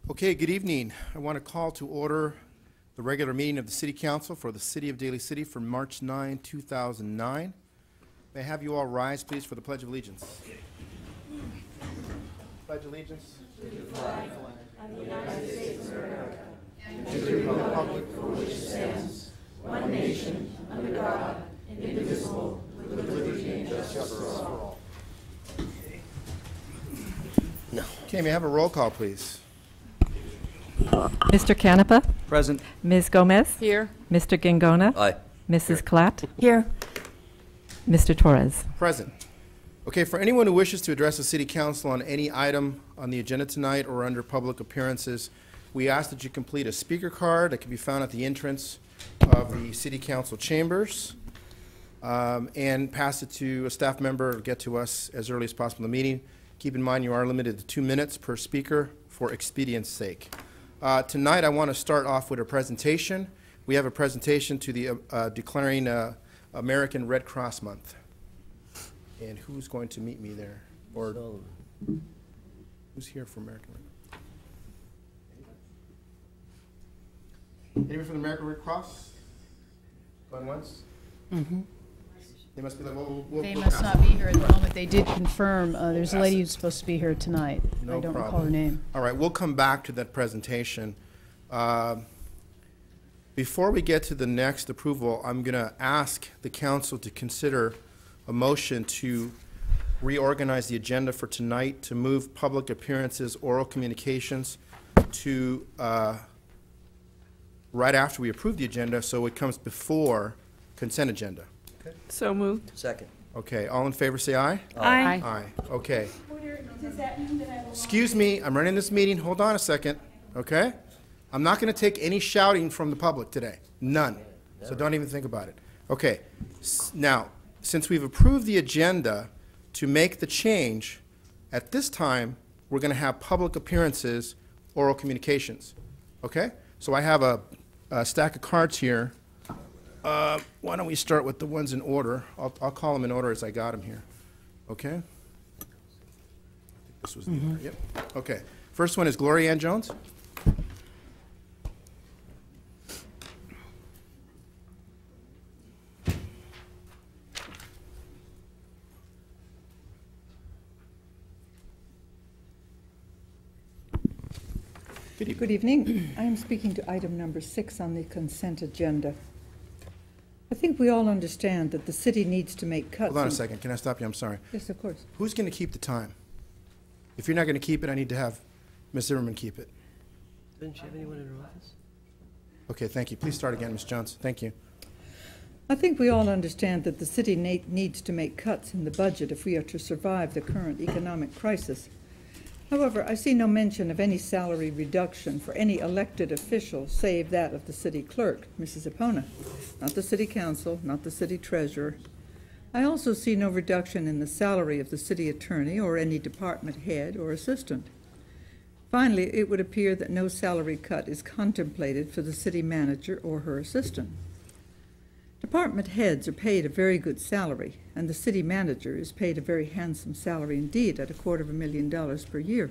Okay, good evening. I want to call to order the regular meeting of the City Council for the City of Daly City for March 9, 2009. May I have you all rise, please, for the Pledge of Allegiance. Pledge allegiance to the flag of the United States of America and to the republic for which it stands, one nation, under God, indivisible, with liberty and justice for all. Okay, may I have a roll call, please? Mr. Canepa? Present. Ms. Gomez? Here. Mr. Gingona? Aye. Mrs. Klatt? Here. Mr. Torres? Present. Okay, for anyone who wishes to address the City Council on any item on the agenda tonight or under public appearances, we ask that you complete a speaker card that can be found at the entrance of the City Council chambers and pass it to a staff member or get to us as early as possible in the meeting. Keep in mind you are limited to 2 minutes per speaker for expedience sake. Tonight I want to start off with a presentation. We have a presentation to the declaring American Red Cross Month. And who's going to meet me there? Or who's here for American Red Cross? Anyone from the American Red Cross? Going once? Mm-hmm. They must be like, They must not be here at the moment. They did confirm. There's a lady who's supposed to be here tonight. No I don't problem. recall her name. All right, we'll come back to that presentation. Before we get to the next approval, I'm going to ask the council to consider a motion to reorganize the agenda for tonight to move public appearances, oral communications to right after we approve the agenda, so it comes before consent agenda. Okay. So moved. Second. Okay, all in favor say aye. Aye. Aye. Okay. Excuse me, I'm running this meeting. Hold on a second, okay? I'm not going to take any shouting from the public today. None. So don't even think about it. Okay. Now, since we've approved the agenda to make the change, at this time, we're going to have public appearances, oral communications. Okay? So I have a stack of cards here. Why don't we start with the ones in order? I'll call them in order as I got them here. Okay? I think this was the order. Yep. Okay. First one is Gloria Ann Jones. Good evening. I am speaking to item number 6 on the consent agenda. I think we all understand that the city needs to make cuts. Hold on a second. Can I stop you? I'm sorry. Yes, of course. Who's going to keep the time? If you're not going to keep it, I need to have Ms. Zimmerman keep it. Didn't she have anyone in her office? Okay, thank you. Please start again, Ms. Jones. Thank you. I think we all understand that the city needs to make cuts in the budget if we are to survive the current economic crisis. However, I see no mention of any salary reduction for any elected official save that of the city clerk, Mrs. Epona, not the city council, not the city treasurer. I also see no reduction in the salary of the city attorney or any department head or assistant. Finally, it would appear that no salary cut is contemplated for the city manager or her assistant. Department heads are paid a very good salary, and the city manager is paid a very handsome salary indeed at $250,000 per year.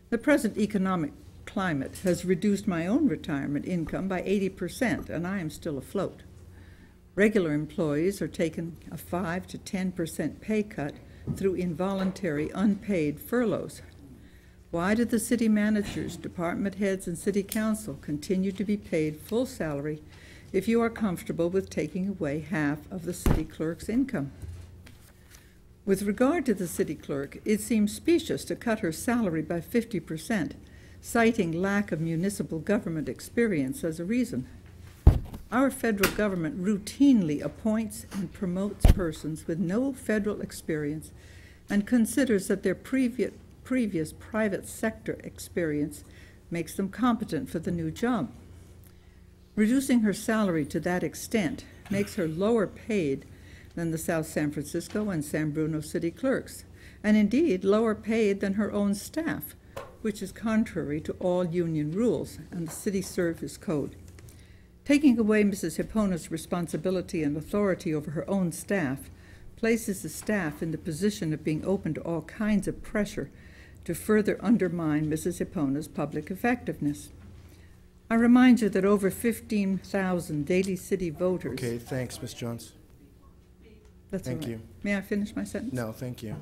The present economic climate has reduced my own retirement income by 80%, and I am still afloat. Regular employees are taking a 5 to 10% pay cut through involuntary unpaid furloughs. Why do the city managers, department heads, and city council continue to be paid full salary if you are comfortable with taking away half of the city clerk's income? With regard to the city clerk, it seems specious to cut her salary by 50%, citing lack of municipal government experience as a reason. Our federal government routinely appoints and promotes persons with no federal experience and considers that their previous private sector experience makes them competent for the new job. Reducing her salary to that extent makes her lower paid than the South San Francisco and San Bruno city clerks, and indeed lower paid than her own staff, which is contrary to all union rules and the city service code. Taking away Mrs. Hipona's responsibility and authority over her own staff places the staff in the position of being open to all kinds of pressure to further undermine Mrs. Hipona's public effectiveness. I remind you that over 15,000 Daly City voters... Okay, thanks, Ms. Jones. That's all Thank right. you. May I finish my sentence? No, thank you.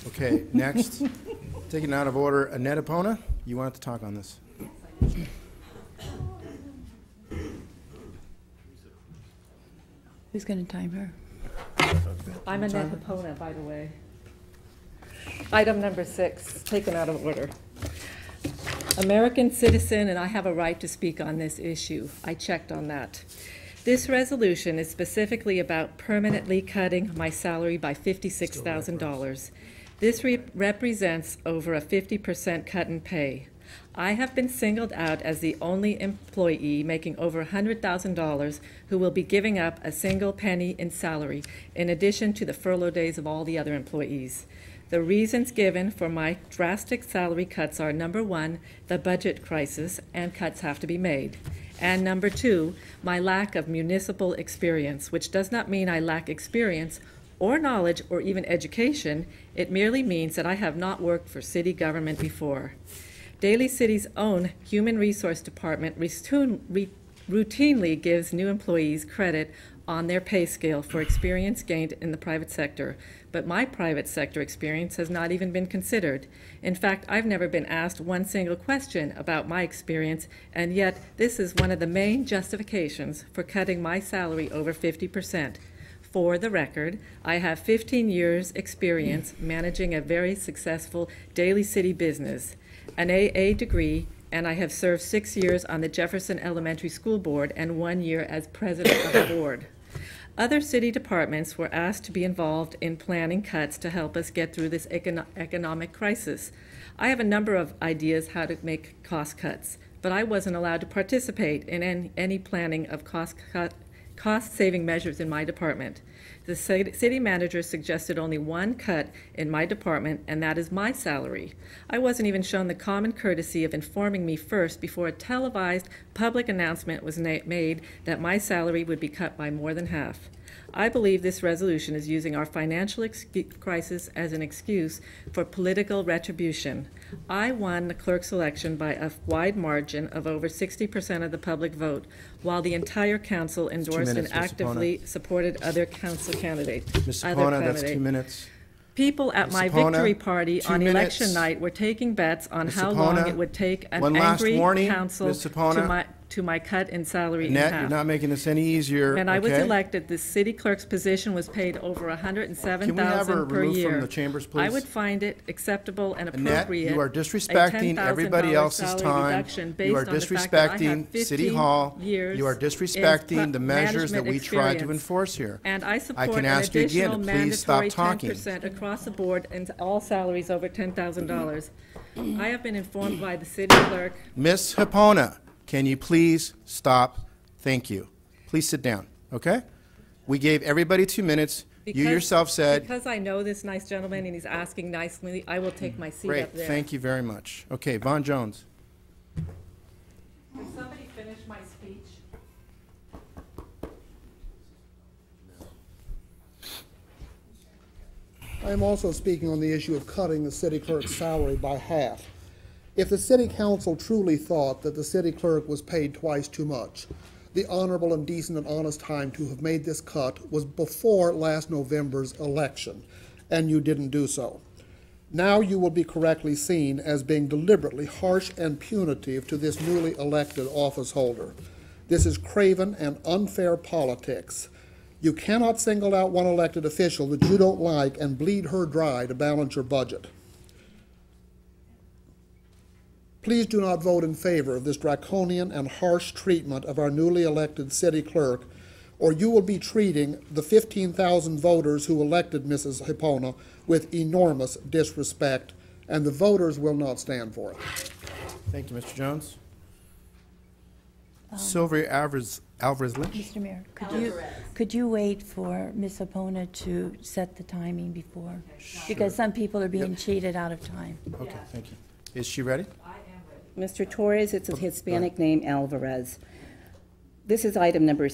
Okay, next, taken out of order, Annette Hipona, you wanted to talk on this. Who's going to time her? I'm Annette Hipona, by the way. Item number 6, taken out of order. American citizen, and I have a right to speak on this issue. I checked on that. This resolution is specifically about permanently cutting my salary by $56,000. This represents over a 50% cut in pay. I have been singled out as the only employee making over $100,000 who will be giving up a single penny in salary, in addition to the furlough days of all the other employees. The reasons given for my drastic salary cuts are, number 1, the budget crisis, and cuts have to be made. And number 2, my lack of municipal experience, which does not mean I lack experience or knowledge or even education. It merely means that I have not worked for city government before. Daly City's own Human Resource Department routinely gives new employees credit on their pay scale for experience gained in the private sector, but my private sector experience has not even been considered. In fact, I've never been asked one single question about my experience, and yet this is one of the main justifications for cutting my salary over 50%. For the record, I have 15 years experience managing a very successful Daly City business, an AA degree, and I have served 6 years on the Jefferson Elementary School Board and 1 year as president of the board. Other city departments were asked to be involved in planning cuts to help us get through this economic crisis. I have a number of ideas how to make cost cuts, but I wasn't allowed to participate in any planning of cost-saving measures in my department. The city manager suggested only one cut in my department, and that is my salary. I wasn't even shown the common courtesy of informing me first before a televised public announcement was made that my salary would be cut by more than half. I believe this resolution is using our financial crisis as an excuse for political retribution. I won the clerk's election by a wide margin of over 60% of the public vote, while the entire council endorsed and actively supported other council candidates. Ms. Hipona, that's 2 minutes. People at Ms. my Hipona, victory party 2 on minutes. election night were taking bets on Ms. how Hipona, long it would take an one last angry warning, council Ms. Hipona. to my cut in salary in Annette, half. you're not making this any easier. And I was okay? elected, the city clerk's position was paid over Can we have her $107,000 per removed year. from the chambers, please? I would find it acceptable and Annette, appropriate. you are disrespecting everybody else's time. You are disrespecting City Hall. You are disrespecting the measures that we try to enforce here. And I support can an ask you again additional to please stop mandatory talking. 10% across the board and all salaries over $10,000. I have been informed by the city clerk. Ms. Hipona, can you please stop? Thank you. Please sit down, okay? We gave everybody 2 minutes. You because- yourself said. Because I know this nice gentleman and he's asking nicely, I will take my seat Great, up there. thank you very much. Okay, Von Jones. Can somebody finish my speech? I am also speaking on the issue of cutting the city clerk's salary by half. If the city council truly thought that the city clerk was paid twice too much, the honorable and decent and honest time to have made this cut was before last November's election, and you didn't do so. Now you will be correctly seen as being deliberately harsh and punitive to this newly elected office holder. This is craven and unfair politics. You cannot single out one elected official that you don't like and bleed her dry to balance your budget. Please do not vote in favor of this draconian and harsh treatment of our newly elected city clerk, or you will be treating the 15,000 voters who elected Mrs. Hipona with enormous disrespect, and the voters will not stand for it. Thank you, Mr. Jones. Sylvia Alvarez-Lynch. Mr. Mayor, could you wait for Ms. Hipona to set the timing before? Because some people are being cheated out of time. Okay, thank you. Is she ready? Mr. Torres, it's a Hispanic name, Alvarez. This is item number